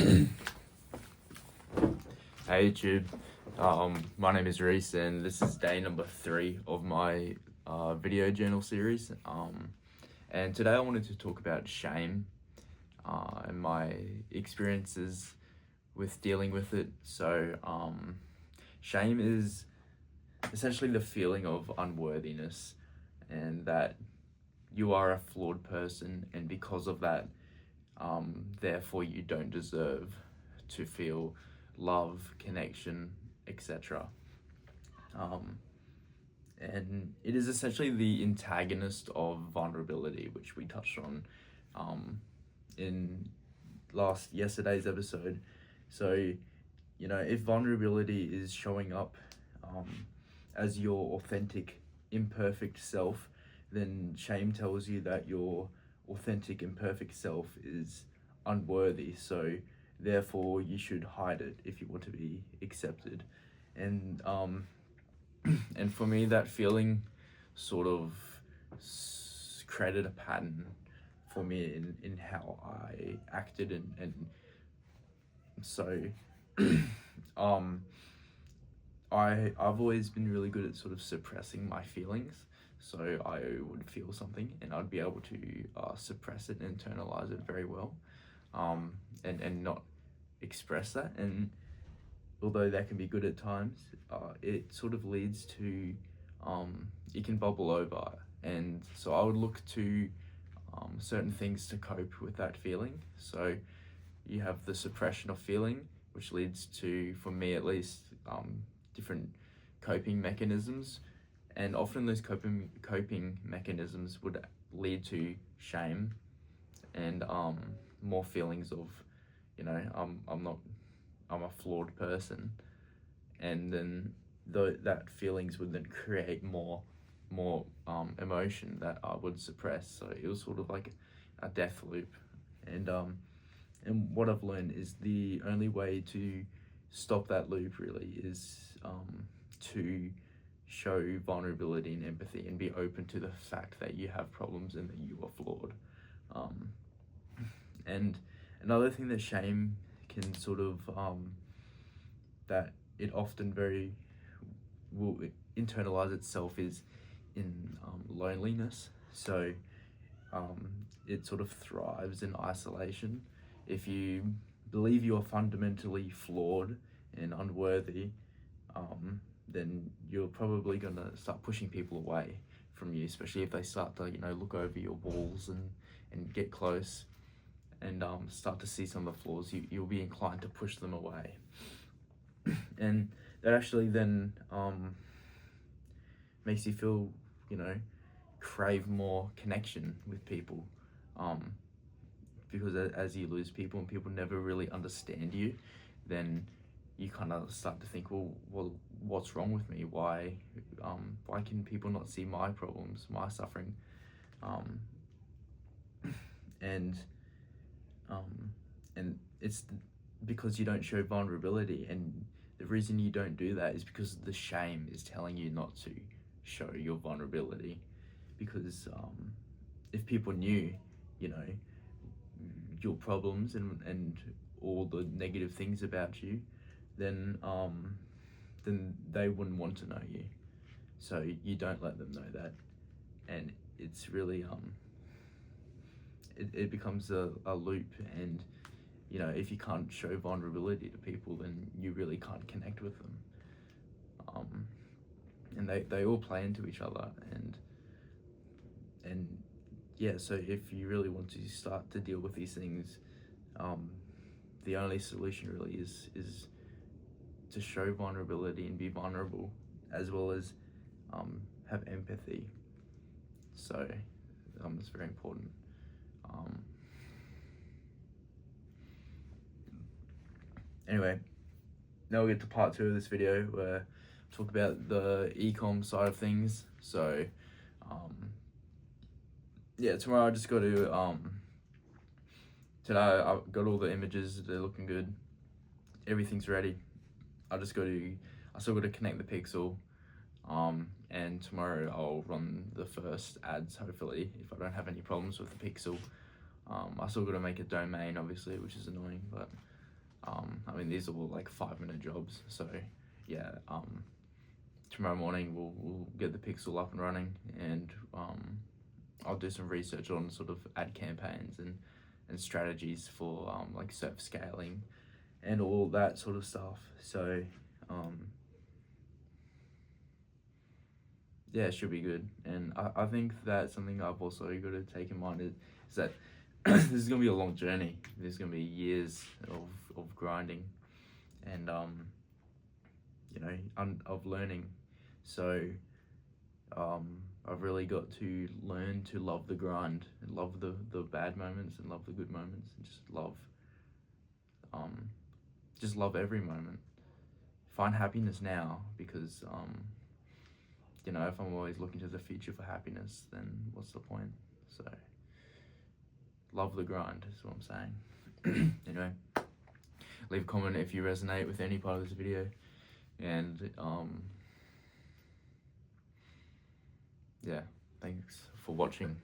Hey YouTube, my name is Reese and this is day number 3 of my video journal series. And today I wanted to talk about shame and my experiences with dealing with it. So shame is essentially the feeling of unworthiness and that you are a flawed person, and because of that, therefore you don't deserve to feel love, connection, etc. And it is essentially the antagonist of vulnerability, which we touched on in yesterday's episode. So, if vulnerability is showing up as your authentic, imperfect self, then shame tells you that your authentic, imperfect self is unworthy. So therefore you should hide it if you want to be accepted. And and for me, that feeling sort of created a pattern for me in how I acted, and so I've always been really good at sort of suppressing my feelings. So I would feel something and I'd be able to suppress it and internalize it very well, and not express that. And although that can be good at times, it sort of leads to it can bubble over. And so I would look to certain things to cope with that feeling. So you have the suppression of feeling, which leads to, for me at least, different coping mechanisms. And often those coping mechanisms would lead to shame and more feelings of, I'm a flawed person, and then that feelings would then create more emotion that I would suppress. So it was sort of like a death loop. And what I've learned is the only way to stop that loop really is to show vulnerability and empathy and be open to the fact that you have problems and that you are flawed. And another thing that shame can sort of that it often will internalize itself is in loneliness. So it sort of thrives in isolation. If you believe you are fundamentally flawed and unworthy, then you're probably going to start pushing people away from you, especially if they start to look over your walls and get close and start to see some of the flaws. You'll be inclined to push them away. And that actually then makes you feel, crave more connection with people, because as you lose people and people never really understand you, then you kind of start to think, well, what's wrong with me? Why can people not see my problems, my suffering? And it's because you don't show vulnerability, and the reason you don't do that is because the shame is telling you not to show your vulnerability. Because if people knew, your problems and all the negative things about you, then they wouldn't want to know you. So you don't let them know that, and it's really it becomes a loop. And if you can't show vulnerability to people, then you really can't connect with them. And they all play into each other. And yeah, so if you really want to start to deal with these things, the only solution really is to show vulnerability and be vulnerable, as well as have empathy. So it's very important. Anyway, now we get to part 2 of this video, where I talk about the e-com side of things. So yeah, tomorrow I just got to today I've got all the images, they're looking good, everything's ready. I still got to connect the pixel, and tomorrow I'll run the first ads, hopefully, if I don't have any problems with the pixel. I still got to make a domain, obviously, which is annoying, but I mean, these are all like 5-minute jobs, so yeah. Tomorrow morning we'll get the pixel up and running, and I'll do some research on sort of ad campaigns and strategies for like surf scaling and all that sort of stuff. So yeah, it should be good. And I think that something I've also got to take in mind is that this is gonna be a long journey. There's gonna be years of grinding and of learning. So I've really got to learn to love the grind and love the bad moments and love the good moments, and just love every moment. Find happiness now, because if I'm always looking to the future for happiness, then what's the point? So love the grind is what I'm saying. Anyway, leave a comment if you resonate with any part of this video, and yeah, thanks for watching.